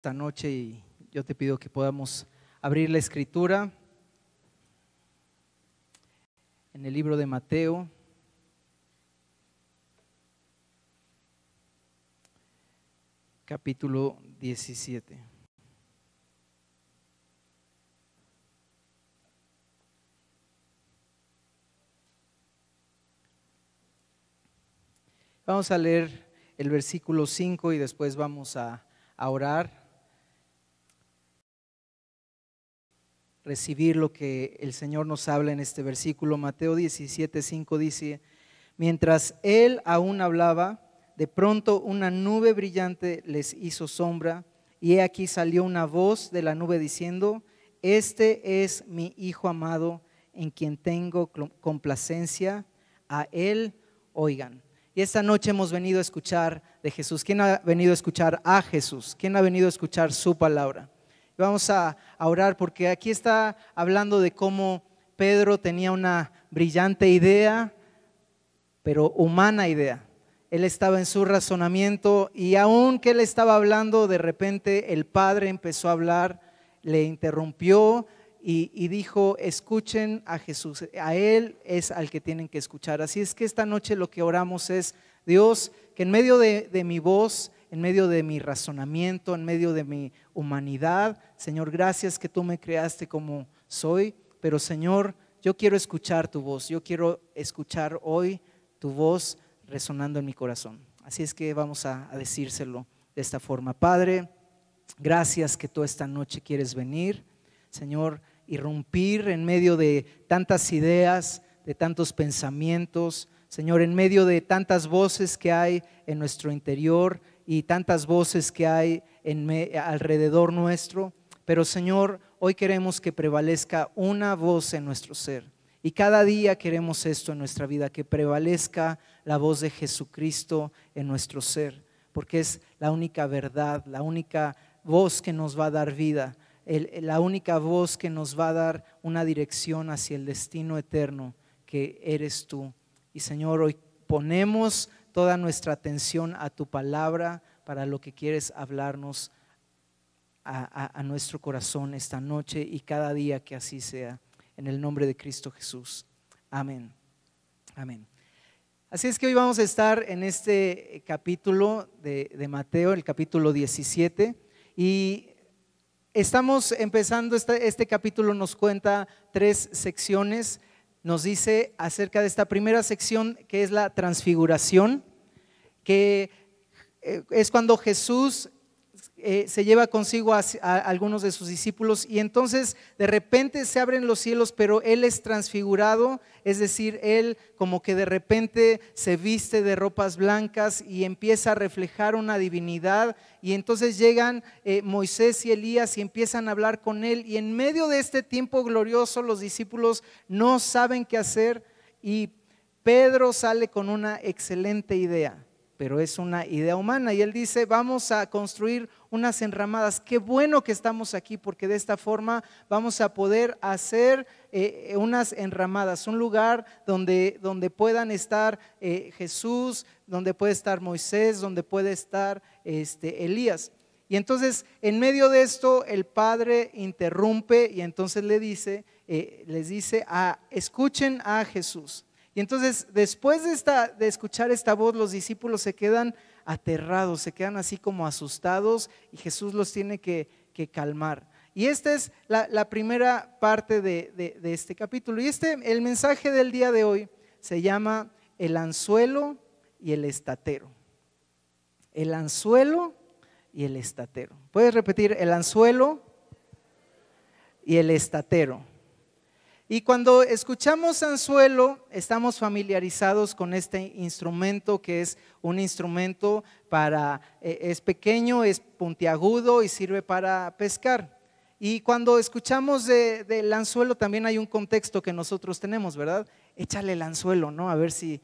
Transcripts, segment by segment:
Esta noche y yo te pido que podamos abrir la escritura en el libro de Mateo, capítulo 17. Vamos a leer el versículo 5 y después vamos a orar, recibir lo que el Señor nos habla en este versículo. Mateo 17:5 dice: mientras él aún hablaba, de pronto una nube brillante les hizo sombra, y he aquí salió una voz de la nube diciendo: este es mi Hijo amado, en quien tengo complacencia, a él oigan. Y esta noche hemos venido a escuchar de Jesús. ¿Quién ha venido a escuchar a Jesús? ¿Quién ha venido a escuchar su palabra? Vamos a orar porque aquí está hablando de cómo Pedro tenía una brillante idea, pero humana idea. Él estaba en su razonamiento y aun que él estaba hablando, de repente el Padre empezó a hablar, le interrumpió y dijo: escuchen a Jesús, a Él es al que tienen que escuchar. Así es que esta noche lo que oramos es: Dios, que en medio de mi voz, en medio de mi razonamiento, en medio de mi humanidad, Señor, gracias que tú me creaste como soy, pero Señor, yo quiero escuchar tu voz, yo quiero escuchar hoy tu voz resonando en mi corazón. Así es que vamos a decírselo de esta forma. Padre, gracias que tú esta noche quieres venir, Señor, irrumpir en medio de tantas ideas, de tantos pensamientos, Señor, en medio de tantas voces que hay en nuestro interior y tantas voces que hay alrededor nuestro. Pero Señor, hoy queremos que prevalezca una voz en nuestro ser. Y cada día queremos esto en nuestra vida, que prevalezca la voz de Jesucristo en nuestro ser, porque es la única verdad, la única voz que nos va a dar vida, la única voz que nos va a dar una dirección hacia el destino eterno que eres tú. Y Señor, hoy ponemos toda nuestra atención a tu palabra para lo que quieres hablarnos a nuestro corazón esta noche y cada día, que así sea, en el nombre de Cristo Jesús. Amén. Amén. Así es que hoy vamos a estar en este capítulo de Mateo, el capítulo 17, y estamos empezando, este capítulo nos cuenta 3 secciones. Nos dice acerca de esta primera sección, que es la transfiguración, que es cuando Jesús se lleva consigo a algunos de sus discípulos y entonces de repente se abren los cielos, pero Él es transfigurado, es decir, Él como que de repente se viste de ropas blancas y empieza a reflejar una divinidad, y entonces llegan Moisés y Elías y empiezan a hablar con Él, y en medio de este tiempo glorioso los discípulos no saben qué hacer y Pedro sale con una excelente idea, pero es una idea humana, y él dice: vamos a construir unas enramadas. Qué bueno que estamos aquí, porque de esta forma vamos a poder hacer unas enramadas, un lugar donde puedan estar Jesús, donde puede estar Moisés, donde puede estar Elías. Y entonces en medio de esto el Padre interrumpe y entonces les dice: escuchen a Jesús. Y entonces después de escuchar esta voz, los discípulos se quedan aterrados, se quedan así como asustados, y Jesús los tiene que calmar. Y esta es la primera parte de este capítulo. Y el mensaje del día de hoy se llama el anzuelo y el estatero. El anzuelo y el estatero. ¿Puedes repetir? El anzuelo y el estatero. Y cuando escuchamos anzuelo, estamos familiarizados con este instrumento, que es un instrumento es pequeño, es puntiagudo y sirve para pescar. Y cuando escuchamos del anzuelo, también hay un contexto que nosotros tenemos, ¿verdad? Échale el anzuelo, ¿no? A ver si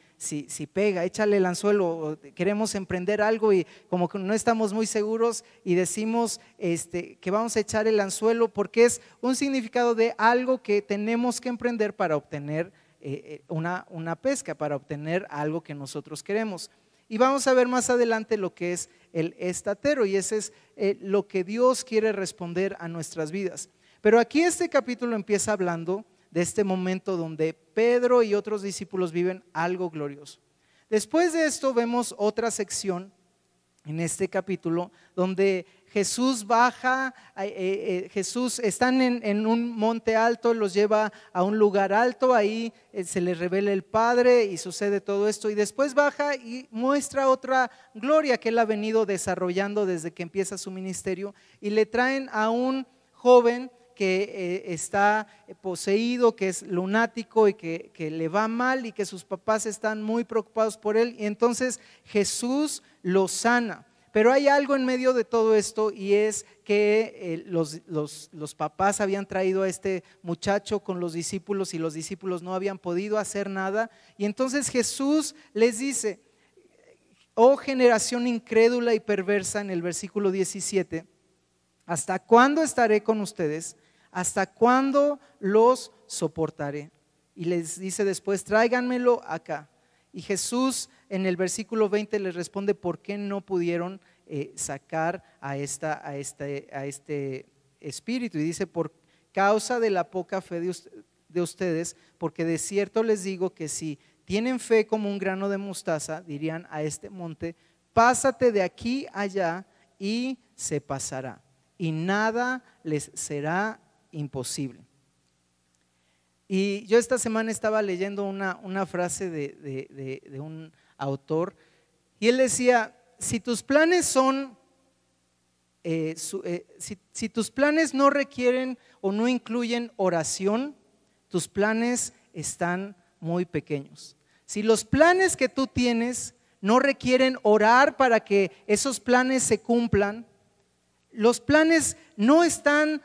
pega, échale el anzuelo. Queremos emprender algo y como que no estamos muy seguros y decimos que vamos a echar el anzuelo, porque es un significado de algo que tenemos que emprender para obtener una pesca, para obtener algo que nosotros queremos. Y vamos a ver más adelante lo que es el estatero, y ese es lo que Dios quiere responder a nuestras vidas. Pero aquí este capítulo empieza hablando de este momento donde Pedro y otros discípulos viven algo glorioso. Después de esto vemos otra sección en este capítulo donde Jesús baja, Jesús están en un monte alto, los lleva a un lugar alto, ahí se les revela el Padre y sucede todo esto, y después baja y muestra otra gloria que él ha venido desarrollando desde que empieza su ministerio, y le traen a un joven que está poseído, que es lunático y que le va mal y que sus papás están muy preocupados por él, y entonces Jesús lo sana. Pero hay algo en medio de todo esto, y es que los papás habían traído a este muchacho con los discípulos y los discípulos no habían podido hacer nada, y entonces Jesús les dice: oh generación incrédula y perversa, en el versículo 17, ¿hasta cuándo estaré con ustedes? ¿Hasta cuándo los soportaré? Y les dice después: tráiganmelo acá. Y Jesús en el versículo 20 les responde por qué no pudieron sacar a este espíritu, y dice: por causa de la poca fe de ustedes, porque de cierto les digo que si tienen fe como un grano de mostaza, dirían a este monte: pásate de aquí allá, y se pasará, y nada les será imposible. Y yo esta semana estaba leyendo una frase de un autor, y él decía: si tus planes son, si tus planes no requieren o no incluyen oración, tus planes están muy pequeños. Si los planes que tú tienes no requieren orar para que esos planes se cumplan, los planes no están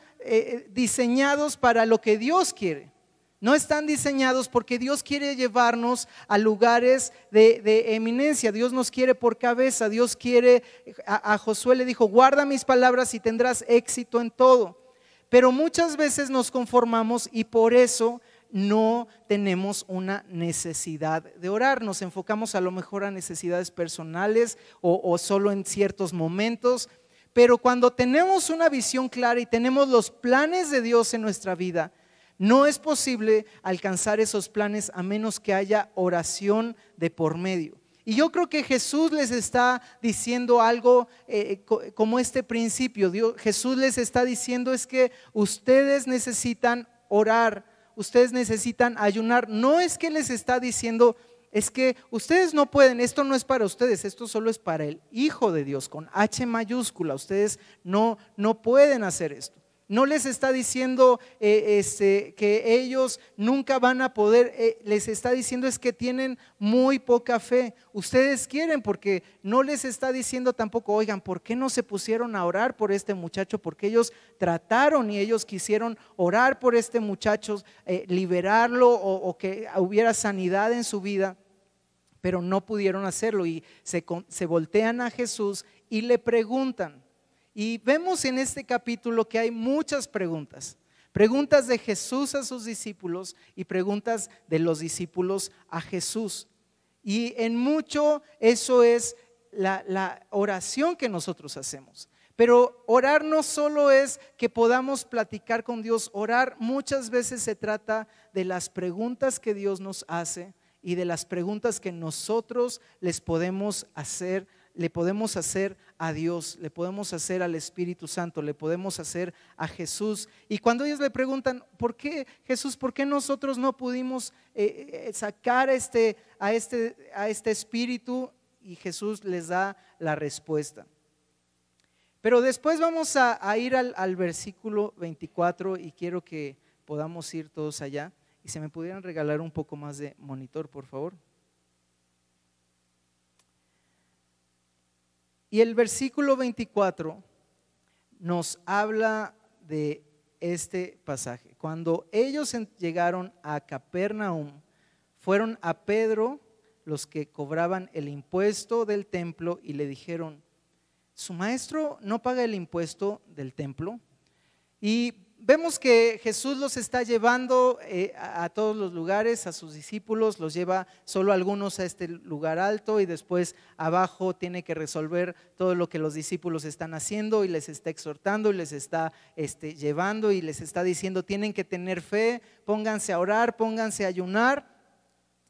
diseñados para lo que Dios quiere. No están diseñados porque Dios quiere llevarnos a lugares de eminencia. Dios nos quiere por cabeza. Dios quiere, a Josué le dijo: guarda mis palabras y tendrás éxito en todo. Pero muchas veces nos conformamos y por eso no tenemos una necesidad de orar. Nos enfocamos a lo mejor a necesidades personales o solo en ciertos momentos. Pero cuando tenemos una visión clara y tenemos los planes de Dios en nuestra vida, no es posible alcanzar esos planes a menos que haya oración de por medio. Y yo creo que Jesús les está diciendo algo como este principio. Jesús les está diciendo es que ustedes necesitan orar, ustedes necesitan ayunar. No es que les está diciendo es que ustedes no pueden, esto no es para ustedes, esto solo es para el Hijo de Dios con H mayúscula. Ustedes no pueden hacer esto. No les está diciendo que ellos nunca van a poder, les está diciendo es que tienen muy poca fe. Ustedes quieren, porque no les está diciendo tampoco: oigan, ¿por qué no se pusieron a orar por este muchacho? Porque ellos trataron y ellos quisieron orar por este muchacho, liberarlo o que hubiera sanidad en su vida, pero no pudieron hacerlo, y se voltean a Jesús y le preguntan. Y vemos en este capítulo que hay muchas preguntas de Jesús a sus discípulos y preguntas de los discípulos a Jesús. Y en mucho eso es la oración que nosotros hacemos. Pero orar no solo es que podamos platicar con Dios. Orar muchas veces se trata de las preguntas que Dios nos hace y de las preguntas que nosotros le podemos hacer a Dios, le podemos hacer al Espíritu Santo, le podemos hacer a Jesús. Y cuando ellos le preguntan: ¿por qué, Jesús, por qué nosotros no pudimos sacar a este espíritu? Y Jesús les da la respuesta. Pero después vamos a ir al versículo 24, y quiero que podamos ir todos allá. Y si me pudieran regalar un poco más de monitor, por favor. Y el versículo 24 nos habla de este pasaje. Cuando ellos llegaron a Capernaum, fueron a Pedro los que cobraban el impuesto del templo y le dijeron: ¿su maestro no paga el impuesto del templo? Y vemos que Jesús los está llevando a todos los lugares, a sus discípulos, los lleva solo algunos a este lugar alto y después abajo tiene que resolver todo lo que los discípulos están haciendo y les está exhortando y les está llevando y les está diciendo: tienen que tener fe, pónganse a orar, pónganse a ayunar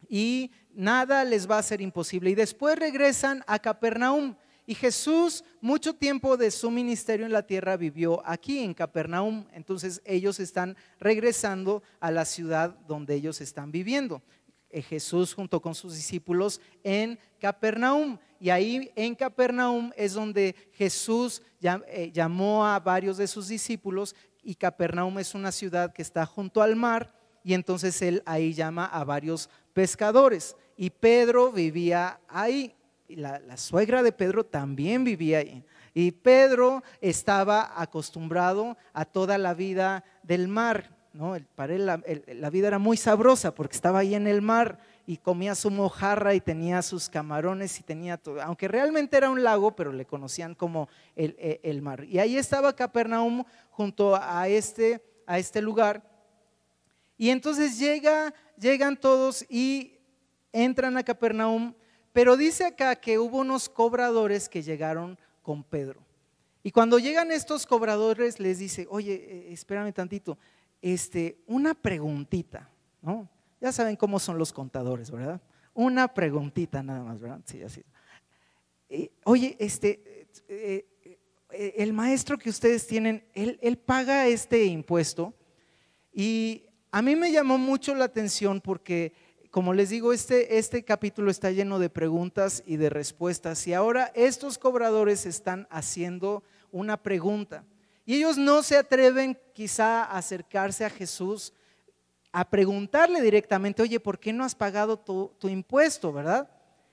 y nada les va a ser imposible. Y después regresan a Capernaum. Y Jesús mucho tiempo de su ministerio en la tierra vivió aquí en Capernaum. Entonces ellos están regresando a la ciudad donde ellos están viviendo. Jesús junto con sus discípulos en Capernaum. Y ahí en Capernaum es donde Jesús llamó a varios de sus discípulos. Y Capernaum es una ciudad que está junto al mar. Y entonces él ahí llama a varios pescadores. Y Pedro vivía ahí. La suegra de Pedro también vivía ahí. Y Pedro estaba acostumbrado a toda la vida del mar, ¿no? Para él la vida era muy sabrosa porque estaba ahí en el mar y comía su mojarra y tenía sus camarones y tenía todo. Aunque realmente era un lago, pero le conocían como el mar. Y ahí estaba Capernaum junto a este lugar. Y entonces llegan todos y entran a Capernaum. Pero dice acá que hubo unos cobradores que llegaron con Pedro. Y cuando llegan estos cobradores les dice: oye, espérame tantito, una preguntita, ¿no? Ya saben cómo son los contadores, ¿verdad? Una preguntita nada más, ¿verdad? Sí, así. Oye, el maestro que ustedes tienen, él paga este impuesto. Y a mí me llamó mucho la atención porque, como les digo, este capítulo está lleno de preguntas y de respuestas. Y ahora estos cobradores están haciendo una pregunta. Y ellos no se atreven quizá a acercarse a Jesús a preguntarle directamente: oye, ¿por qué no has pagado tu impuesto, verdad?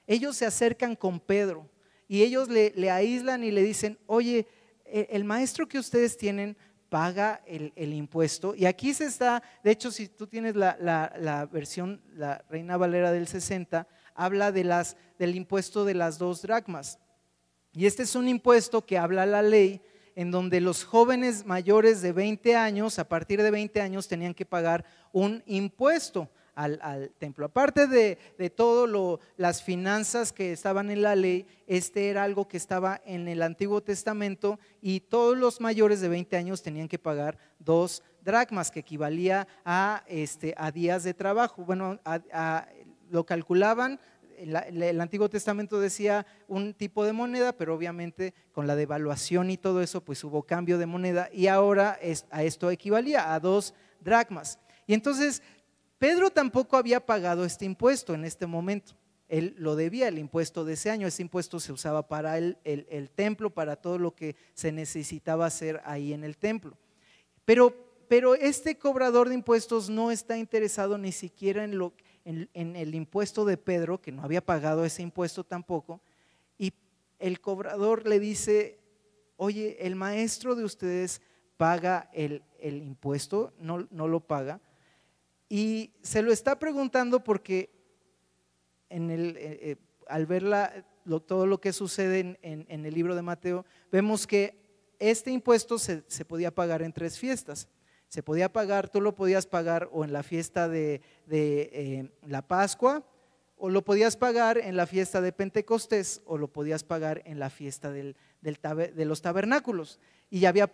Ellos se acercan con Pedro y ellos le aíslan y le dicen: oye, el maestro que ustedes tienen paga el impuesto. Y aquí se está, de hecho, si tú tienes la versión, la Reina Valera del 60, habla del impuesto de las 2 dracmas. Y este es un impuesto que habla la ley, en donde los jóvenes mayores de 20 años, a partir de 20 años, tenían que pagar un impuesto al templo. Aparte de todo las finanzas que estaban en la ley, era algo que estaba en el Antiguo Testamento, y todos los mayores de 20 años tenían que pagar 2 dracmas, que equivalía a días de trabajo. Bueno, lo calculaban. El Antiguo Testamento decía un tipo de moneda, pero obviamente con la devaluación y todo eso, pues hubo cambio de moneda, y ahora a esto equivalía a 2 dracmas. Y entonces Pedro tampoco había pagado este impuesto en este momento. Él lo debía, el impuesto de ese año. Ese impuesto se usaba para el templo, para todo lo que se necesitaba hacer ahí en el templo. Pero este cobrador de impuestos no está interesado ni siquiera en el impuesto de Pedro, que no había pagado ese impuesto tampoco. Y el cobrador le dice: oye, el maestro de ustedes paga el impuesto, no lo paga. Y se lo está preguntando porque al ver todo lo que sucede en el libro de Mateo, vemos que este impuesto se podía pagar en 3 fiestas. Se podía pagar, tú lo podías pagar o en la fiesta de la Pascua, o lo podías pagar en la fiesta de Pentecostés, o lo podías pagar en la fiesta de los tabernáculos. Y ya habían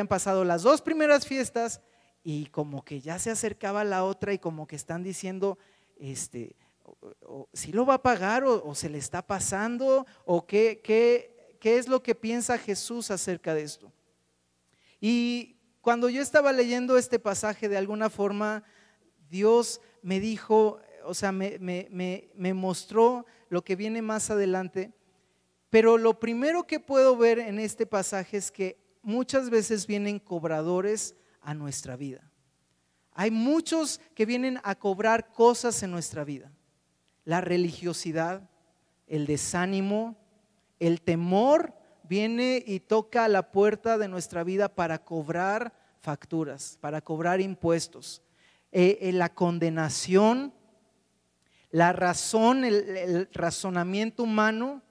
pasado las 2 primeras fiestas, y como que ya se acercaba la otra, y como que están diciendo: ¿si lo va a pagar o se le está pasando? ¿O qué es lo que piensa Jesús acerca de esto? Y cuando yo estaba leyendo este pasaje, de alguna forma Dios me dijo, o sea, me mostró lo que viene más adelante. Pero lo primero que puedo ver en este pasaje es que muchas veces vienen cobradores a nuestra vida. Hay muchos que vienen a cobrar cosas en nuestra vida: la religiosidad, el desánimo, el temor. Viene y toca a la puerta de nuestra vida para cobrar facturas, para cobrar impuestos. La condenación, la razón, el razonamiento humano,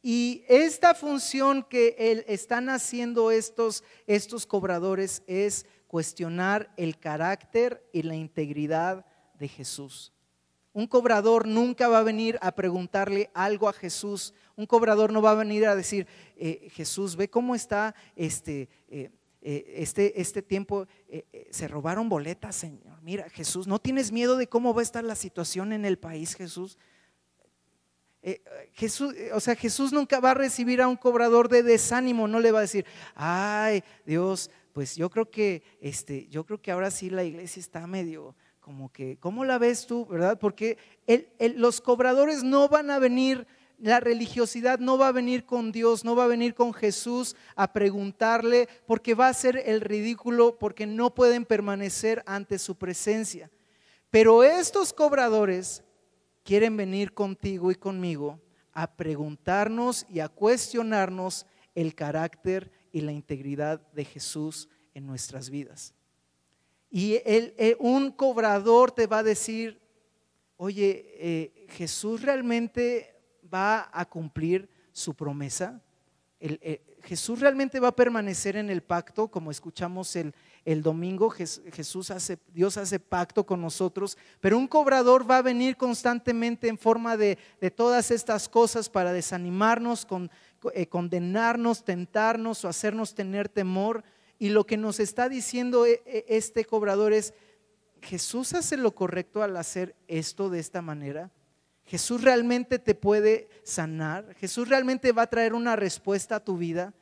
Y esta función que están haciendo estos cobradores es cuestionar el carácter y la integridad de Jesús. Un cobrador nunca va a venir a preguntarle algo a Jesús. Un cobrador no va a venir a decir, Jesús, ve cómo está este tiempo, se robaron boletas, Señor. Mira, Jesús, ¿no tienes miedo de cómo va a estar la situación en el país, Jesús? Jesús nunca va a recibir a un cobrador de desánimo, no le va a decir, ay, Dios, pues yo creo que ahora sí la iglesia está medio como que, ¿cómo la ves tú? ¿Verdad? Porque los cobradores no van a venir, la religiosidad no va a venir con Dios, no va a venir con Jesús a preguntarle, porque va a ser el ridículo, porque no pueden permanecer ante su presencia. Pero estos cobradores quieren venir contigo y conmigo a preguntarnos y a cuestionarnos el carácter y la integridad de Jesús en nuestras vidas. Y un cobrador te va a decir, oye, ¿Jesús realmente va a cumplir su promesa? ¿Jesús realmente va a permanecer en el pacto? Como escuchamos el domingo, Dios hace pacto con nosotros, pero un cobrador va a venir constantemente en forma de todas estas cosas para desanimarnos, condenarnos, tentarnos o hacernos tener temor. Y lo que nos está diciendo este cobrador es, ¿Jesús hace lo correcto al hacer esto de esta manera? ¿Jesús realmente te puede sanar? ¿Jesús realmente va a traer una respuesta a tu vida?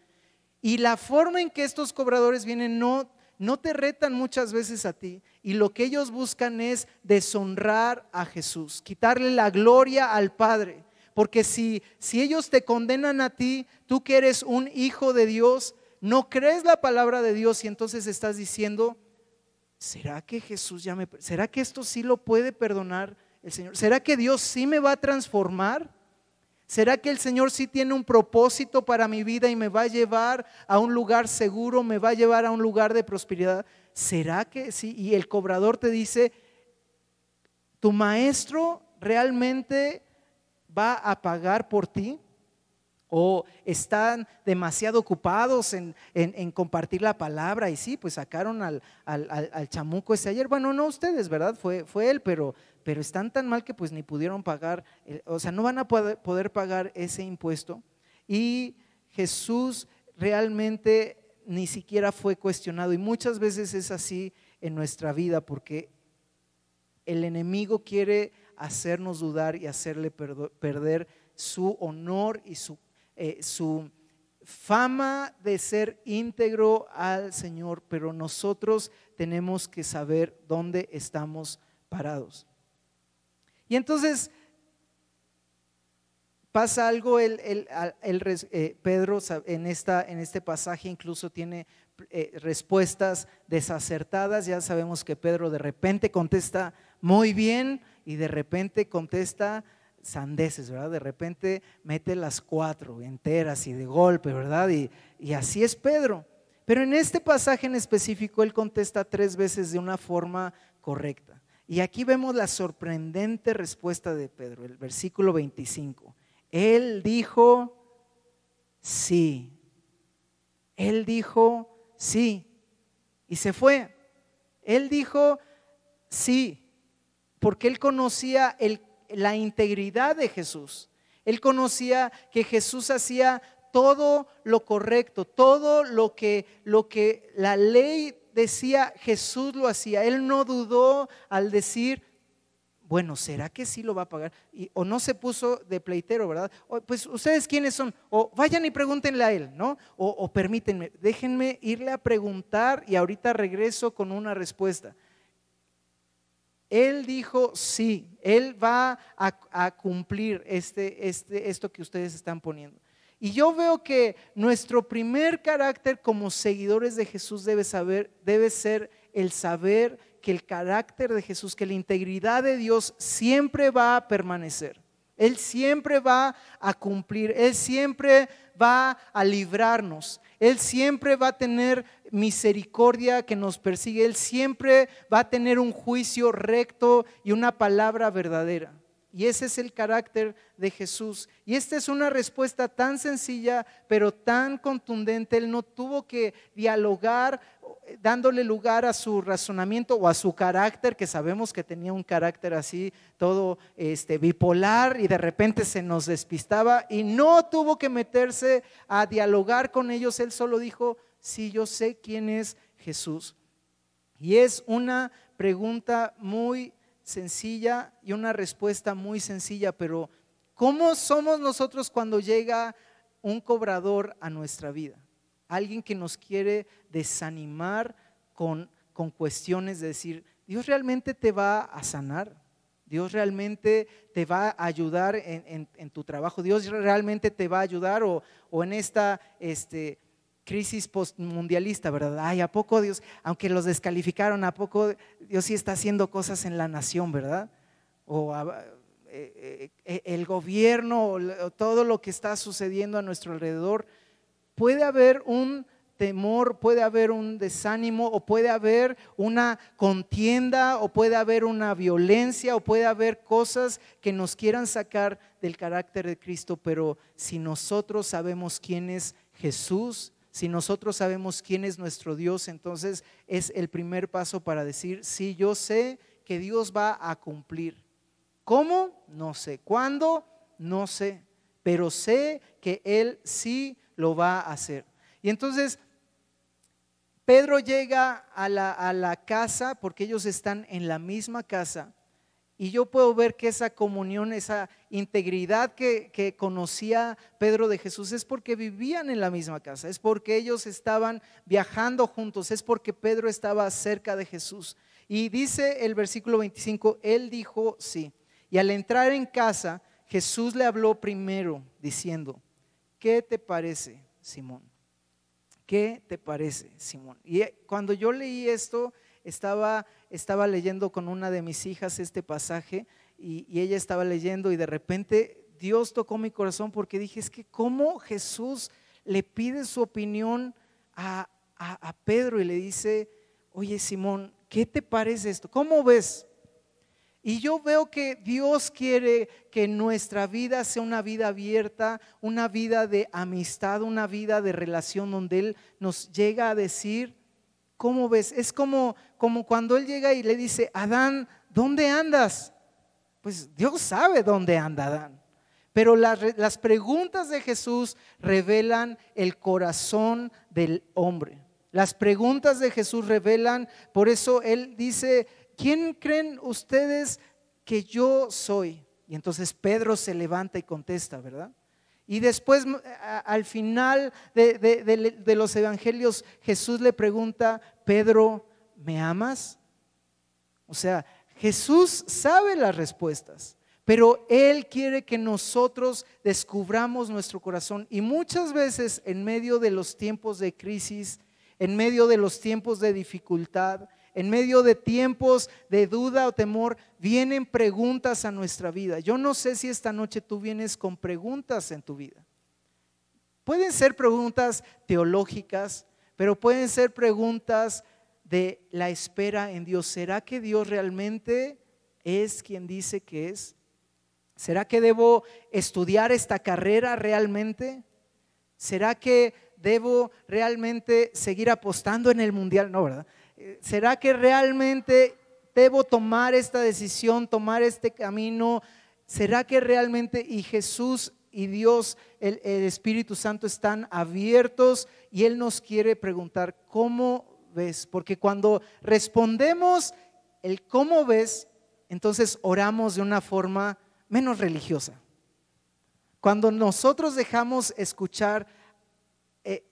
Y la forma en que estos cobradores vienen no te retan muchas veces a ti, y lo que ellos buscan es deshonrar a Jesús, quitarle la gloria al Padre, porque si ellos te condenan a ti, tú que eres un hijo de Dios, no crees la palabra de Dios y entonces estás diciendo, ¿será que Jesús será que esto sí lo puede perdonar el Señor? ¿Será que Dios sí me va a transformar? ¿Será que el Señor sí tiene un propósito para mi vida y me va a llevar a un lugar seguro, me va a llevar a un lugar de prosperidad? ¿Será que sí? Y el cobrador te dice, ¿tu maestro realmente va a pagar por ti? ¿O están demasiado ocupados en compartir la palabra? Y sí, pues sacaron al chamuco ese ayer. Bueno, no ustedes, ¿verdad? Fue él, pero están tan mal que pues ni pudieron pagar, no van a poder pagar ese impuesto. Y Jesús realmente ni siquiera fue cuestionado. Y muchas veces es así en nuestra vida, porque el enemigo quiere hacernos dudar y hacerle perder su honor y su fama de ser íntegro al Señor, pero nosotros tenemos que saber dónde estamos parados. Y entonces pasa algo, Pedro en este pasaje incluso tiene respuestas desacertadas. Ya sabemos que Pedro de repente contesta muy bien y de repente contesta sandeces, ¿verdad? De repente mete las 4 enteras y de golpe, ¿verdad? Y así es Pedro. Pero en este pasaje en específico él contesta 3 veces de una forma correcta. Y aquí vemos la sorprendente respuesta de Pedro, el versículo 25. Él dijo sí. Él dijo sí. Y se fue. Él dijo sí, porque él conocía la integridad de Jesús. Él conocía que Jesús hacía todo lo correcto, todo lo que la ley decía, Jesús lo hacía. Él no dudó al decir, bueno, ¿será que sí lo va a pagar? O no se puso de pleitero, ¿verdad? O, pues ustedes quiénes son, o vayan y pregúntenle a él, ¿no? O permítanme, déjenme irle a preguntar y ahorita regreso con una respuesta. Él dijo sí, él va a cumplir esto que ustedes están poniendo. Y yo veo que nuestro primer carácter como seguidores de Jesús debe ser el saber que el carácter de Jesús, que la integridad de Dios siempre va a permanecer. Él siempre va a cumplir, Él siempre va a librarnos, Él siempre va a tener misericordia que nos persigue, Él siempre va a tener un juicio recto y una palabra verdadera. Y ese es el carácter de Jesús. Y esta es una respuesta tan sencilla, pero tan contundente. Él no tuvo que dialogar, dándole lugar a su razonamiento o a su carácter, que sabemos que tenía un carácter así, todo bipolar, y de repente se nos despistaba. Y no tuvo que meterse a dialogar con ellos. Él solo dijo: sí, yo sé quién es Jesús. Y es una pregunta muy sencilla y una respuesta muy sencilla, pero ¿cómo somos nosotros cuando llega un cobrador a nuestra vida? Alguien que nos quiere desanimar con cuestiones de decir: Dios realmente te va a sanar, Dios realmente te va a ayudar en tu trabajo, Dios realmente te va a ayudar, o en esta crisis postmundialista, ¿verdad? Ay, ¿a poco Dios, aunque los descalificaron, a poco Dios sí está haciendo cosas en la nación, ¿verdad? O el gobierno, o todo lo que está sucediendo a nuestro alrededor. Puede haber un temor, puede haber un desánimo, o puede haber una contienda, o puede haber una violencia, o puede haber cosas que nos quieran sacar del carácter de Cristo. Pero si nosotros sabemos quién es Jesús, si nosotros sabemos quién es nuestro Dios, entonces es el primer paso para decir: sí, yo sé que Dios va a cumplir. ¿Cómo? No sé. ¿Cuándo? No sé. Pero sé que Él sí lo va a hacer. Y entonces Pedro llega a la casa, porque ellos están en la misma casa. Y yo puedo ver que esa comunión, esa integridad que conocía Pedro de Jesús, es porque vivían en la misma casa, es porque ellos estaban viajando juntos, es porque Pedro estaba cerca de Jesús. Y dice el versículo 25, él dijo sí. Y al entrar en casa, Jesús le habló primero diciendo: ¿qué te parece, Simón? ¿Qué te parece, Simón? Y cuando yo leí esto, estaba leyendo con una de mis hijas este pasaje, y ella estaba leyendo, y de repente Dios tocó mi corazón, porque dije: es que cómo Jesús le pide su opinión a Pedro y le dice: oye, Simón, ¿qué te parece esto? ¿Cómo ves? Y yo veo que Dios quiere que nuestra vida sea una vida abierta, una vida de amistad, una vida de relación, donde Él nos llega a decir: ¿cómo ves? Es como cuando Él llega y le dice: Adán, ¿dónde andas? Pues Dios sabe dónde anda Adán. Pero las preguntas de Jesús revelan el corazón del hombre. Las preguntas de Jesús revelan, por eso Él dice: ¿quién creen ustedes que yo soy? Y entonces Pedro se levanta y contesta, ¿verdad? Y después, al final de los evangelios, Jesús le pregunta: Pedro, ¿me amas? O sea, Jesús sabe las respuestas, pero Él quiere que nosotros descubramos nuestro corazón. Y muchas veces, en medio de los tiempos de crisis, en medio de los tiempos de dificultad, en medio de tiempos de duda o temor, vienen preguntas a nuestra vida. Yo no sé si esta noche tú vienes con preguntas en tu vida. Pueden ser preguntas teológicas, pero pueden ser preguntas de la espera en Dios. ¿Será que Dios realmente es quien dice que es? ¿Será que debo estudiar esta carrera realmente? ¿Será que debo realmente seguir apostando en el mundial? No, ¿verdad? ¿Será que realmente debo tomar esta decisión, tomar este camino? ¿Será que realmente y Jesús y Dios, el Espíritu Santo, están abiertos? Y Él nos quiere preguntar: ¿cómo ves? Porque cuando respondemos el ¿cómo ves?, entonces oramos de una forma menos religiosa. Cuando nosotros dejamos escuchar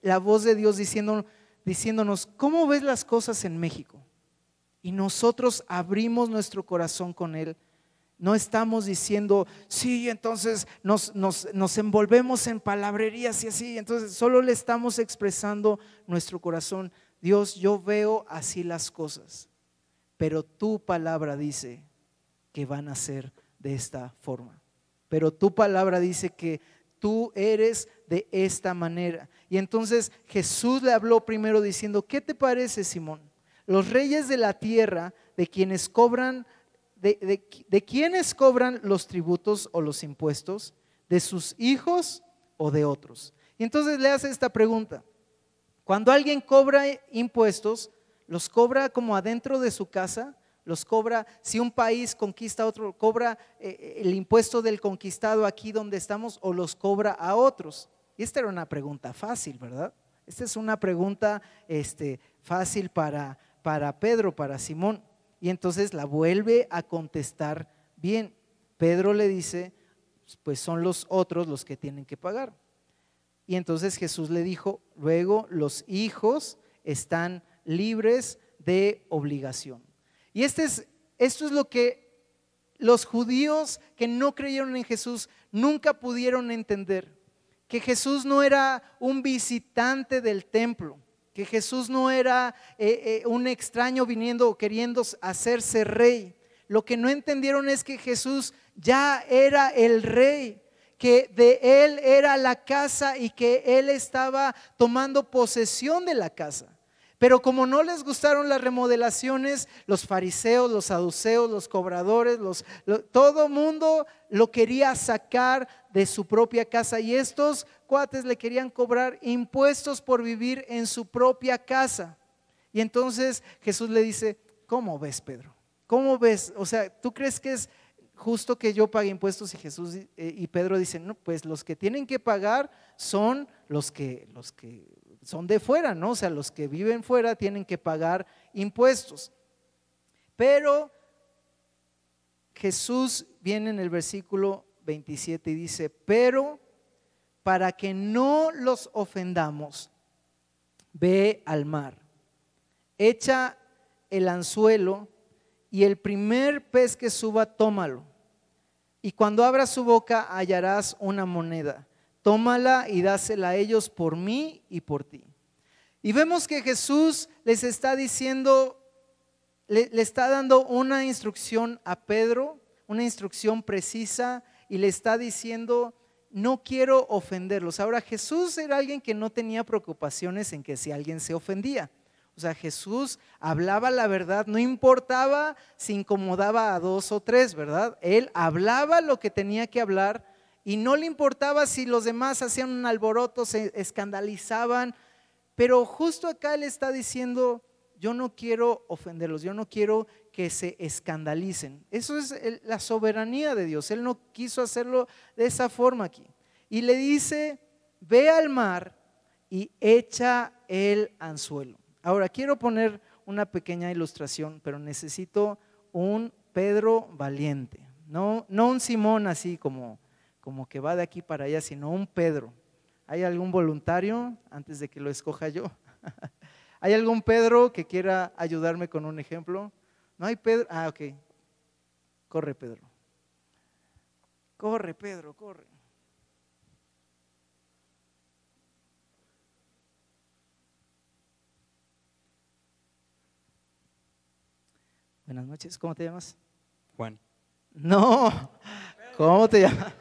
la voz de Dios diciéndonos: ¿cómo ves las cosas en México? Y nosotros abrimos nuestro corazón con Él. No estamos diciendo: sí, entonces nos envolvemos en palabrerías y así. Entonces solo le estamos expresando nuestro corazón: Dios, yo veo así las cosas, pero tu palabra dice que van a ser de esta forma. Pero tu palabra dice que tú eres de esta manera. Y entonces Jesús le habló primero diciendo: ¿qué te parece, Simón? Los reyes de la tierra, de quienes cobran ¿De quiénes cobran los tributos o los impuestos? ¿De sus hijos o de otros? Y entonces le hace esta pregunta. Cuando alguien cobra impuestos, ¿los cobra como adentro de su casa? ¿Los cobra, si un país conquista a otro, cobra el impuesto del conquistado aquí donde estamos, o los cobra a otros? Y esta era una pregunta fácil, ¿verdad? Esta es una pregunta fácil para Pedro, para Simón. Y entonces la vuelve a contestar bien. Pedro le dice, pues son los otros los que tienen que pagar. Y entonces Jesús le dijo, luego los hijos están libres de obligación. Y esto es lo que los judíos que no creyeron en Jesús nunca pudieron entender. Que Jesús no era un visitante del templo, que Jesús no era un extraño viniendo o queriendo hacerse rey. Lo que no entendieron es que Jesús ya era el rey, que de él era la casa y que él estaba tomando posesión de la casa. Pero como no les gustaron las remodelaciones, los fariseos, los saduceos, los cobradores, todo mundo lo quería sacar de su propia casa, y estos cuates le querían cobrar impuestos por vivir en su propia casa. Y entonces Jesús le dice, ¿cómo ves, Pedro? ¿Cómo ves? O sea, ¿tú crees que es justo que yo pague impuestos? Y Jesús y Pedro dicen, no, pues los que tienen que pagar son los que son de fuera, ¿no? O sea, los que viven fuera tienen que pagar impuestos. Pero Jesús viene en el versículo 27 y dice, pero para que no los ofendamos, ve al mar, echa el anzuelo y el primer pez que suba, tómalo. Y cuando abra su boca hallarás una moneda. Tómala y dásela a ellos por mí y por ti. Y vemos que Jesús les está diciendo, le está dando una instrucción a Pedro, una instrucción precisa, y le está diciendo, no quiero ofenderlos. Ahora, Jesús era alguien que no tenía preocupaciones en que si alguien se ofendía. O sea, Jesús hablaba la verdad, no importaba si incomodaba a dos o tres, ¿verdad? Él hablaba lo que tenía que hablar y no le importaba si los demás hacían un alboroto, se escandalizaban. Pero justo acá él está diciendo, yo no quiero ofenderlos, yo no quiero que se escandalicen. Eso es la soberanía de Dios. Él no quiso hacerlo de esa forma aquí. Y le dice, ve al mar y echa el anzuelo. Ahora quiero poner una pequeña ilustración, pero necesito un Pedro valiente, no un Simón así como que va de aquí para allá, sino un Pedro. ¿Hay algún voluntario antes de que lo escoja yo? ¿Hay algún Pedro que quiera ayudarme con un ejemplo? ¿No hay Pedro? Ah, ok. Corre, Pedro. Corre, Pedro, corre. Buenas noches, ¿cómo te llamas? Juan. No, ¿cómo te llamas?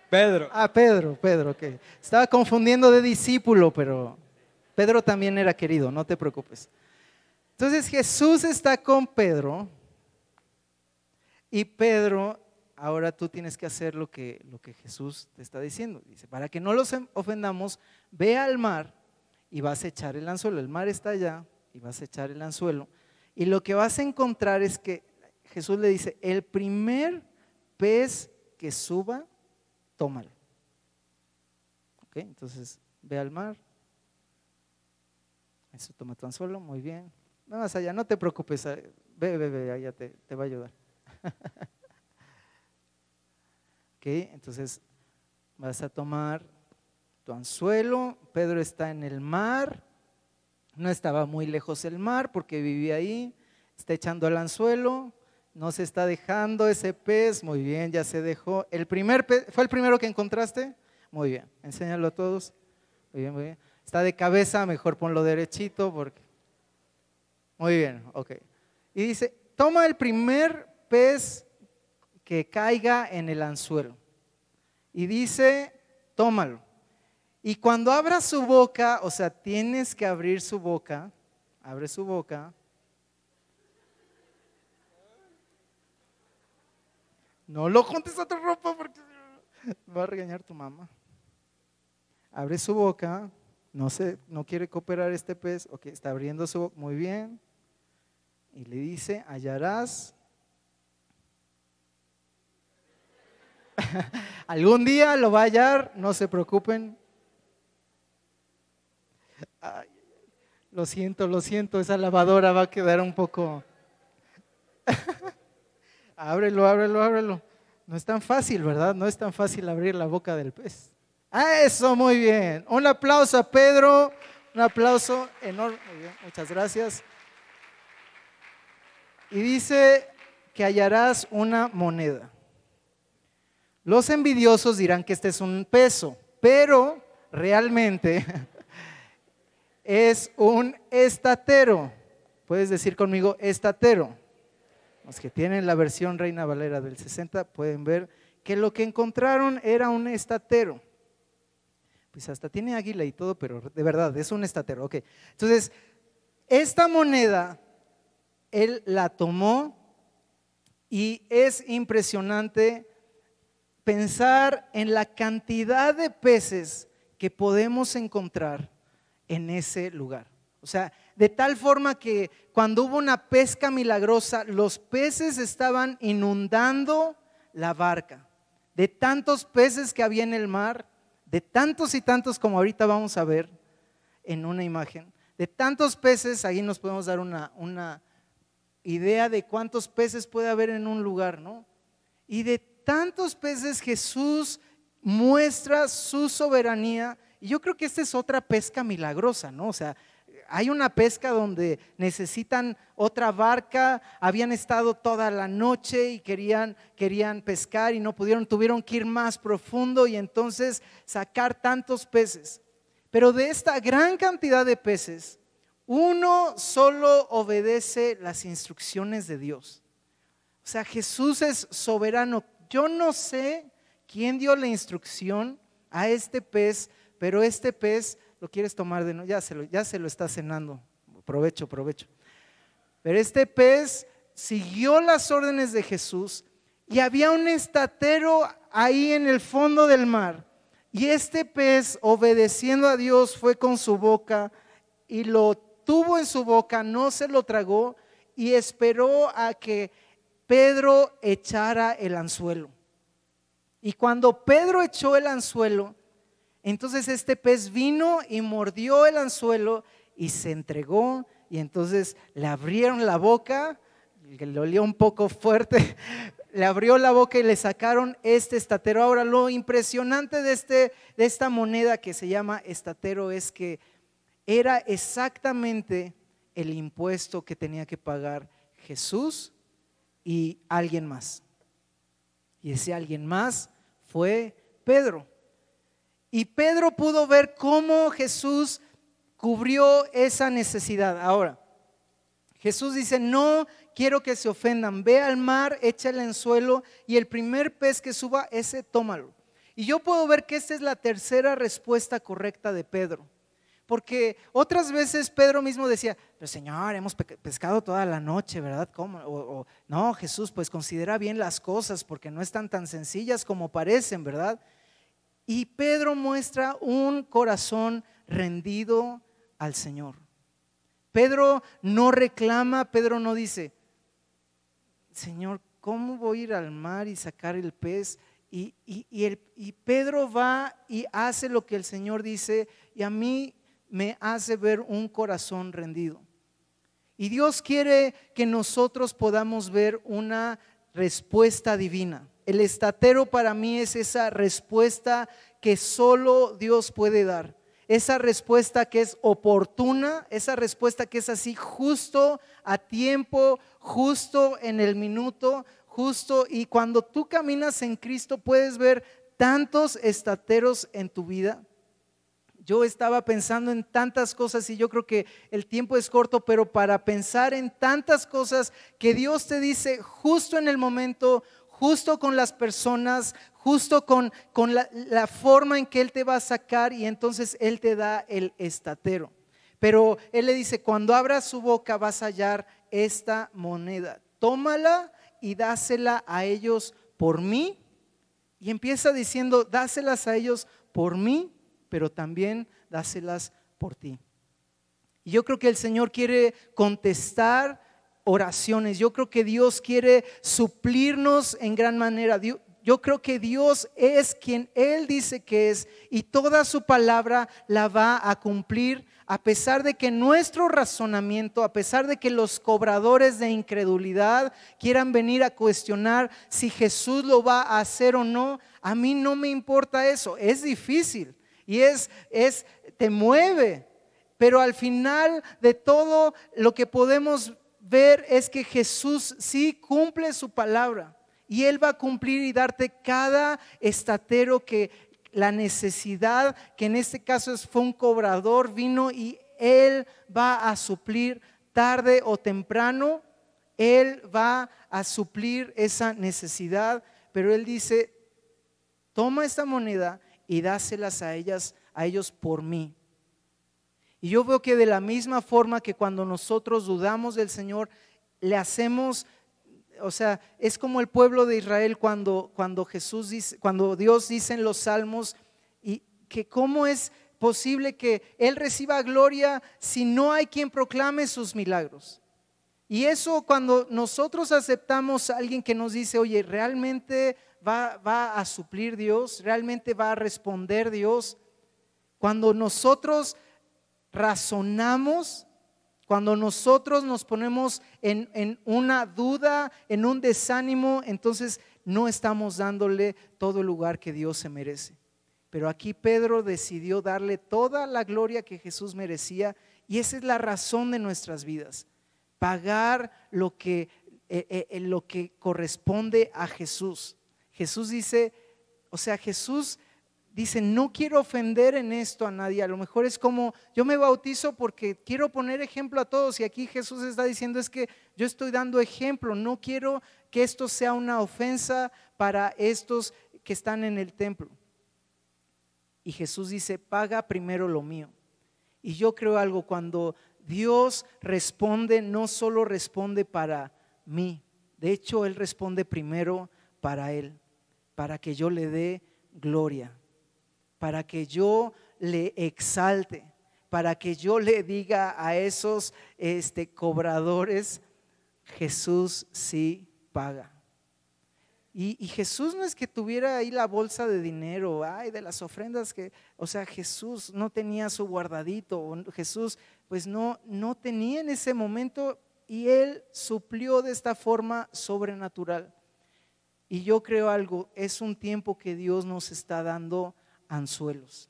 Pedro. Ah, Pedro, ok. Estaba confundiendo de discípulo, pero Pedro también era querido, no te preocupes. Entonces Jesús está con Pedro y Pedro, ahora tú tienes que hacer lo que Jesús te está diciendo. Dice, para que no los ofendamos, ve al mar y vas a echar el anzuelo. El mar está allá y vas a echar el anzuelo. Y lo que vas a encontrar es que Jesús le dice, el primer pez que suba, tómalo. Ok, entonces ve al mar. Eso, toma tu anzuelo, muy bien. No más allá, no te preocupes, ve, allá te va a ayudar. Ok, entonces vas a tomar tu anzuelo. Pedro está en el mar. No estaba muy lejos el mar porque vivía ahí. Está echando el anzuelo. No se está dejando ese pez. Muy bien, ya se dejó. El primer pez, ¿fue el primero que encontraste? Muy bien, enséñalo a todos. Muy bien, muy bien. Está de cabeza, mejor ponlo derechito porque… Muy bien, ok. Y dice, toma el primer pez que caiga en el anzuelo. Y dice, tómalo. Y cuando abra su boca, o sea, tienes que abrir su boca, abre su boca. No lo juntes a tu ropa porque va a regañar tu mamá. Abre su boca. No quiere cooperar este pez. Ok, está abriendo su boca. Muy bien. Y le dice, hallarás. Algún día lo va a hallar, no se preocupen. Ay, lo siento, esa lavadora va a quedar un poco. Ábrelo. No es tan fácil, ¿verdad? No es tan fácil abrir la boca del pez. Eso, muy bien. Un aplauso a Pedro, un aplauso enorme. Muy bien, muchas gracias. Y dice que hallarás una moneda. Los envidiosos dirán que este es un peso, pero realmente es un estatero. Puedes decir conmigo estatero. Los que tienen la versión Reina Valera del 60 pueden ver que lo que encontraron era un estatero. Pues hasta tiene águila y todo, pero de verdad es un estatero. Ok. Entonces, esta moneda él la tomó y es impresionante pensar en la cantidad de peces que podemos encontrar en ese lugar. O sea, de tal forma que cuando hubo una pesca milagrosa, los peces estaban inundando la barca. De tantos peces que había en el mar, de tantos y tantos como ahorita vamos a ver en una imagen, de tantos peces, ahí nos podemos dar una idea de cuántos peces puede haber en un lugar, ¿no? Y de tantos peces Jesús muestra su soberanía. Y yo creo que esta es otra pesca milagrosa, ¿no? O sea, hay una pesca donde necesitan otra barca, habían estado toda la noche y querían pescar y no pudieron, tuvieron que ir más profundo y entonces sacar tantos peces. Pero de esta gran cantidad de peces, uno solo obedece las instrucciones de Dios. O sea, Jesús es soberano. Yo no sé quién dio la instrucción a este pez, pero este pez lo quieres tomar de nuevo, ya se lo está cenando. Provecho. Pero este pez siguió las órdenes de Jesús y había un estatero ahí en el fondo del mar. Y este pez, obedeciendo a Dios, fue con su boca y lo tuvo en su boca, no se lo tragó y esperó a que Pedro echara el anzuelo. Y cuando Pedro echó el anzuelo, entonces este pez vino y mordió el anzuelo y se entregó. Y entonces le abrieron la boca, le olió un poco fuerte, le abrió la boca y le sacaron este estatero. Ahora, lo impresionante de esta moneda que se llama estatero es que era exactamente el impuesto que tenía que pagar Jesús y alguien más. Y ese alguien más fue Pedro. Y Pedro pudo ver cómo Jesús cubrió esa necesidad. Ahora, Jesús dice, no quiero que se ofendan, ve al mar, echa el anzuelo y el primer pez que suba, ese tómalo. Y yo puedo ver que esta es la tercera respuesta correcta de Pedro. Porque otras veces Pedro mismo decía, pero Señor, hemos pescado toda la noche, ¿verdad? ¿Cómo? No, Jesús, pues considera bien las cosas porque no están tan sencillas como parecen, ¿verdad? Y Pedro muestra un corazón rendido al Señor. Pedro no reclama, Pedro no dice, Señor, ¿cómo voy a ir al mar y sacar el pez? Y Pedro va y hace lo que el Señor dice, y a mí me hace ver un corazón rendido. Y Dios quiere que nosotros podamos ver una respuesta divina. El estatero para mí es esa respuesta que solo Dios puede dar. Esa respuesta que es oportuna, esa respuesta que es así justo a tiempo, justo en el minuto, justo. Y cuando tú caminas en Cristo puedes ver tantos estateros en tu vida. Yo estaba pensando en tantas cosas y yo creo que el tiempo es corto, pero para pensar en tantas cosas que Dios te dice justo en el momento, justo con las personas, justo con la forma en que Él te va a sacar, y entonces Él te da el estatero. Pero Él le dice, cuando abras su boca vas a hallar esta moneda, tómala y dásela a ellos por mí. Y empieza diciendo, dáselas a ellos por mí, pero también dáselas por ti. Y yo creo que el Señor quiere contestar oraciones. Yo creo que Dios quiere suplirnos en gran manera. Yo creo que Dios es quien Él dice que es, y toda su palabra la va a cumplir, a pesar de que nuestro razonamiento, a pesar de que los cobradores de incredulidad quieran venir a cuestionar si Jesús lo va a hacer o no. A mí no me importa eso. Es difícil y te mueve, pero al final de todo lo que podemos ver es que Jesús sí cumple su palabra. Y Él va a cumplir y darte cada estatero que la necesidad, que en este caso fue un cobrador, vino y Él va a suplir tarde o temprano. Él va a suplir esa necesidad, pero Él dice, toma esta moneda y dáselas a ellos por mí. Y yo veo que de la misma forma que cuando nosotros dudamos del Señor, le hacemos, o sea, es como el pueblo de Israel cuando Dios dice en los salmos, y que cómo es posible que Él reciba gloria si no hay quien proclame sus milagros. Y eso, cuando nosotros aceptamos a alguien que nos dice, oye, realmente va a suplir Dios, realmente va a responder Dios. Cuando nosotros razonamos, cuando nosotros nos ponemos en una duda, en un desánimo, entonces no estamos dándole todo el lugar que Dios se merece. Pero aquí Pedro decidió darle toda la gloria que Jesús merecía, y esa es la razón de nuestras vidas, pagar lo que corresponde a Jesús. Jesús dice, Jesús dice, no quiero ofender en esto a nadie. A lo mejor es como, yo me bautizo porque quiero poner ejemplo a todos, y aquí Jesús está diciendo, es que yo estoy dando ejemplo, no quiero que esto sea una ofensa para estos que están en el templo. Y Jesús dice, paga primero lo mío. Y yo creo algo, cuando Dios responde, no solo responde para mí, de hecho Él responde primero para Él, para que yo le dé gloria, para que yo le exalte, para que yo le diga a esos cobradores, Jesús sí paga. Y Jesús no es que tuviera ahí la bolsa de dinero, de las ofrendas Jesús no tenía su guardadito, Jesús pues no tenía en ese momento, y Él suplió de esta forma sobrenatural. Y yo creo algo, es un tiempo que Dios nos está dando anzuelos.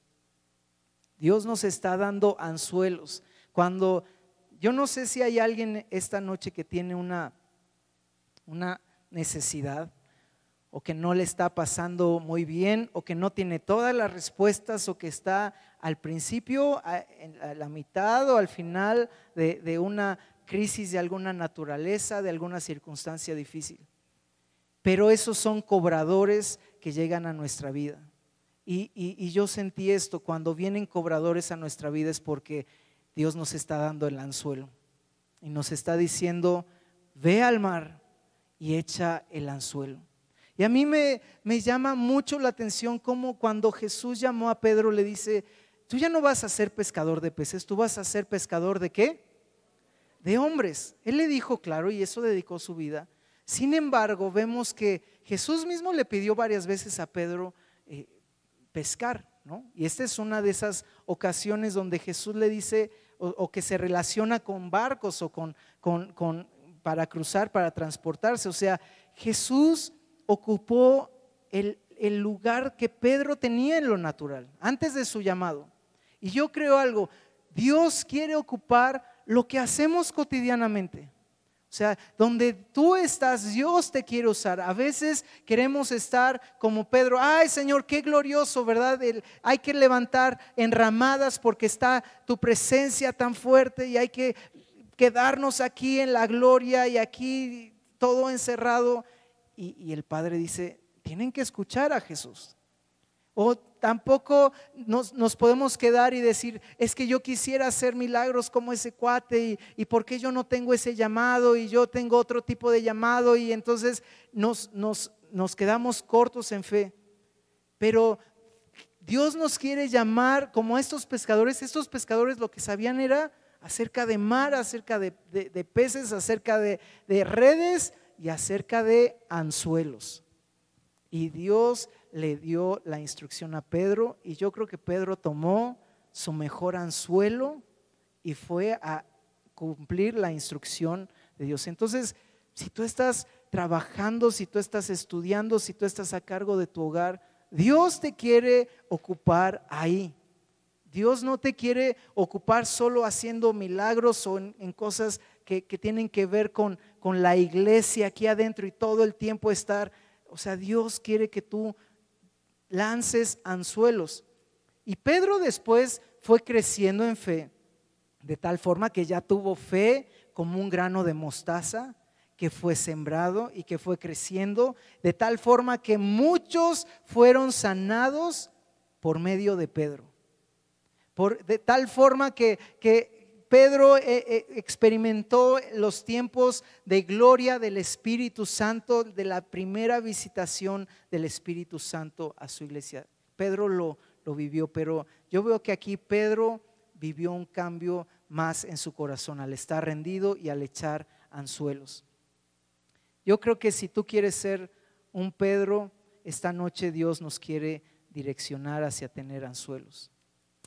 Dios nos está dando anzuelos. Cuando, yo no sé si hay alguien esta noche que tiene una necesidad, o que no le está pasando muy bien, o que no tiene todas las respuestas, o que está al principio, a la mitad o al final de una crisis de alguna naturaleza, de alguna circunstancia difícil. Pero esos son cobradores que llegan a nuestra vida. Y yo sentí esto, cuando vienen cobradores a nuestra vida es porque Dios nos está dando el anzuelo y nos está diciendo, ve al mar y echa el anzuelo. Y a mí me llama mucho la atención cómo cuando Jesús llamó a Pedro le dice, tú ya no vas a ser pescador de peces, tú vas a ser pescador ¿de qué? De hombres. Él le dijo claro, y eso dedicó su vida. Sin embargo, vemos que Jesús mismo le pidió varias veces a Pedro pescar, ¿no? Y esta es una de esas ocasiones donde Jesús le dice, o que se relaciona con barcos o para cruzar, para transportarse. O sea, Jesús ocupó el lugar que Pedro tenía en lo natural, antes de su llamado. Y yo creo algo, Dios quiere ocupar lo que hacemos cotidianamente. O sea, donde tú estás, Dios te quiere usar. A veces queremos estar como Pedro, ay Señor, qué glorioso, ¿verdad? Hay que levantar enramadas porque está tu presencia tan fuerte, y hay que quedarnos aquí en la gloria y aquí todo encerrado. Y el Padre dice, tienen que escuchar a Jesús. O tampoco nos podemos quedar y decir, es que yo quisiera hacer milagros como ese cuate, y ¿por qué yo no tengo ese llamado y yo tengo otro tipo de llamado? Y entonces nos nos quedamos cortos en fe. Pero Dios nos quiere llamar como a estos pescadores. Estos pescadores lo que sabían era acerca de mar, acerca de peces, acerca de redes y acerca de anzuelos. Y Dios le dio la instrucción a Pedro, y yo creo que Pedro tomó su mejor anzuelo y fue a cumplir la instrucción de Dios. Entonces, si tú estás trabajando, si tú estás estudiando, si tú estás a cargo de tu hogar, Dios te quiere ocupar ahí. Dios no te quiere ocupar solo haciendo milagros o en cosas que tienen que ver con la iglesia aquí adentro y todo el tiempo estar. O sea, Dios quiere que tú lances anzuelos. Y Pedro después fue creciendo en fe, de tal forma que ya tuvo fe como un grano de mostaza, que fue sembrado y que fue creciendo, de tal forma que muchos fueron sanados por medio de Pedro. De tal forma que Pedro experimentó los tiempos de gloria del Espíritu Santo, de la primera visitación del Espíritu Santo a su iglesia. Pedro lo vivió, pero yo veo que aquí Pedro vivió un cambio más en su corazón al estar rendido y al echar anzuelos. Yo creo que si tú quieres ser un Pedro, esta noche Dios nos quiere direccionar hacia tener anzuelos.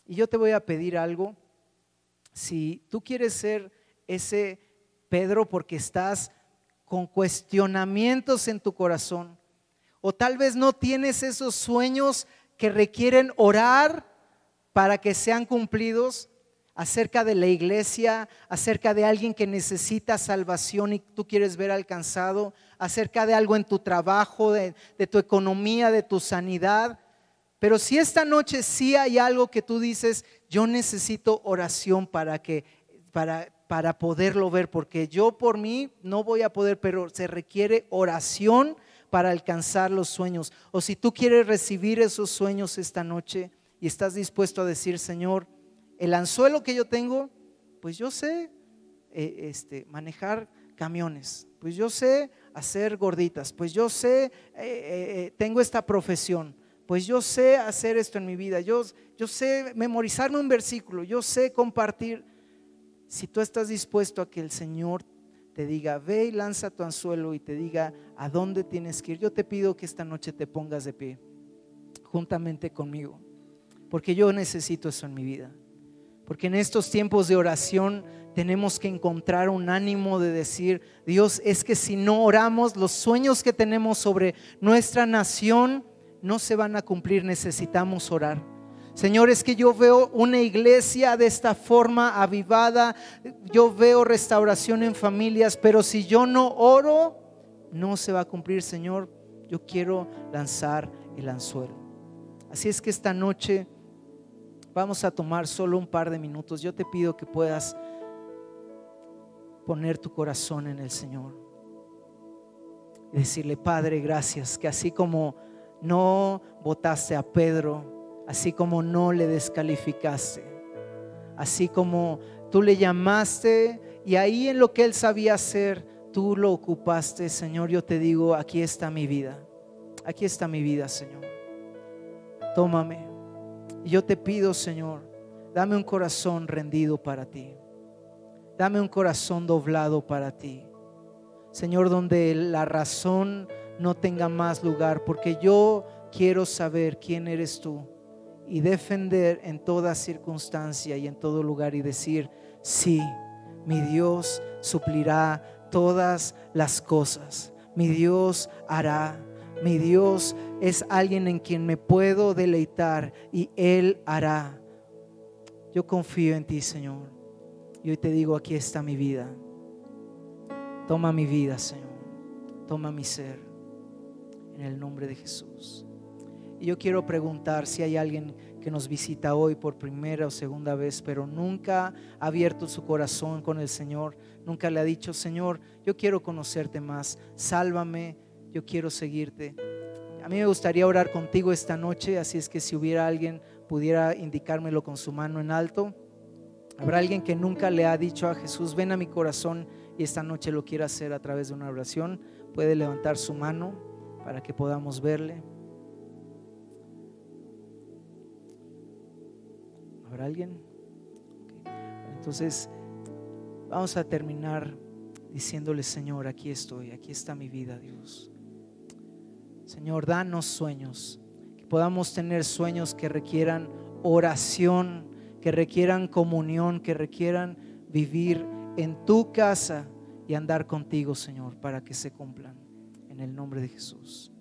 Y yo te voy a pedir algo. Si tú quieres ser ese Pedro porque estás con cuestionamientos en tu corazón, o tal vez no tienes esos sueños que requieren orar para que sean cumplidos, acerca de la iglesia, acerca de alguien que necesita salvación y tú quieres ver alcanzado, acerca de algo en tu trabajo, de tu economía, de tu sanidad. Pero si esta noche sí hay algo que tú dices, yo necesito oración para poderlo ver, porque yo por mí no voy a poder, pero se requiere oración para alcanzar los sueños. O si tú quieres recibir esos sueños esta noche y estás dispuesto a decir, Señor, el anzuelo que yo tengo, pues yo sé manejar camiones, pues yo sé hacer gorditas, pues yo sé, tengo esta profesión, pues yo sé hacer esto en mi vida, yo sé memorizarme un versículo, yo sé compartir. Si tú estás dispuesto a que el Señor te diga, ve y lanza tu anzuelo y te diga a dónde tienes que ir, yo te pido que esta noche te pongas de pie juntamente conmigo, porque yo necesito eso en mi vida. Porque en estos tiempos de oración tenemos que encontrar un ánimo de decir, Dios, es que si no oramos, los sueños que tenemos sobre nuestra nación no se van a cumplir, necesitamos orar. Señor, es que yo veo una iglesia de esta forma avivada, yo veo restauración en familias, pero si yo no oro, no se va a cumplir. Señor, yo quiero lanzar el anzuelo. Así es que esta noche vamos a tomar solo un par de minutos. Yo te pido que puedas poner tu corazón en el Señor y decirle, Padre, gracias, que así como no votaste a Pedro, así como no le descalificaste, así como tú le llamaste y ahí en lo que él sabía hacer, tú lo ocupaste, Señor, yo te digo, aquí está mi vida, Señor, tómame. Y yo te pido, Señor, dame un corazón rendido para ti, dame un corazón doblado para ti, Señor, donde la razón no tenga más lugar, porque yo quiero saber quién eres tú y defender en toda circunstancia y en todo lugar y decir, sí, mi Dios suplirá todas las cosas, mi Dios hará. Mi Dios es alguien en quien me puedo deleitar y Él hará. Yo confío en ti, Señor. Y hoy te digo, aquí está mi vida. Toma mi vida, Señor. Toma mi ser. En el nombre de Jesús. Y yo quiero preguntar si hay alguien que nos visita hoy por primera o segunda vez, pero nunca ha abierto su corazón con el Señor. Nunca le ha dicho, Señor, yo quiero conocerte más. Sálvame. Yo quiero seguirte. A mí me gustaría orar contigo esta noche, así es que si hubiera alguien pudiera indicármelo con su mano en alto. Habrá alguien que nunca le ha dicho a Jesús, ven a mi corazón, y esta noche lo quiere hacer a través de una oración. Puede levantar su mano para que podamos verle. ¿Habrá alguien? Okay. Entonces vamos a terminar diciéndole: Señor, aquí estoy, aquí está mi vida, Dios. Señor, danos sueños, que podamos tener sueños que requieran oración, que requieran comunión, que requieran vivir en tu casa y andar contigo, Señor, para que se cumplan. En el nombre de Jesús.